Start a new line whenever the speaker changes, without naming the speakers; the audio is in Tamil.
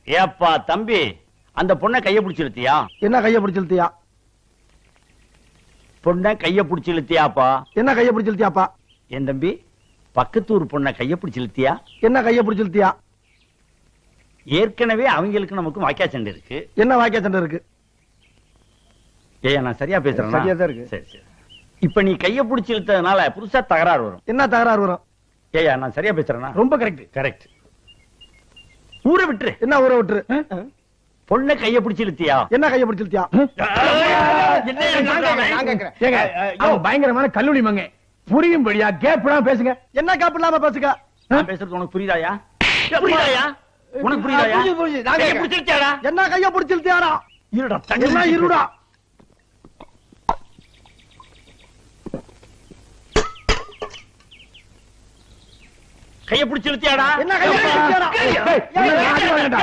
ஏப்பா தம்பி, அந்த பொண்ணை கைய பிடிச்சு இழுத்தியா?
என்ன கைய பிடிச்சு இழுத்தியா?
பொண்ணை கைய பிடிச்சு இழுத்தியாப்பா?
என்ன கைய பிடிச்சு இழுத்தியாப்பா?
என் தம்பி, பக்கத்தூர் பொண்ணை கைய பிடிச்சு இழுத்தியா?
என்ன கைய பிடிச்சு இழுத்தியா?
ஏற்கனவே அவங்களுக்கு நமக்கு வாக்கியா சண்டை இருக்கு.
என்ன வாக்கியா சண்டை இருக்கு?
ஏய், நான் சரியா பேசுறேன்?
சரியா தான் இருக்கு.
சரி சரி. இப்ப நீ கைய பிடிச்சு இழுத்ததுனால புதுசா தகராறு வரும்.
என்ன தகராறு வரும்?
ஏயா, நான் சரியா பேசுறேன்னா?
ரொம்ப கரெக்ட்.
கரெக்ட். ஊரை விட்டுரு.
என்ன ஊரை விட்டுரு?
பொண்ணை கைய பிடிச்சு இழுத்தியா?
என்ன கைய பிடிச்சு இழுத்தியா?
பயங்கரமான கல்லூரி மங்க புரியும்படியா கேப்லாம் பேசுங்க.
என்ன கேப் இல்லாம பேசுங்க?
நான் பேசுறது உனக்கு புரியுதாயா? புரியுதாயா? உனக்கு புரியுதாயா? கைய பிடிச்சு இழுத்தியாடா?
என்ன கைய பிடிச்சு இழுத்தியாடா?
இருடா,
என்ன இருடா?
கைய பிடிச்சு இழுத்தியாடா?
என்ன கைய பிடிச்சு இழுத்தியாடா?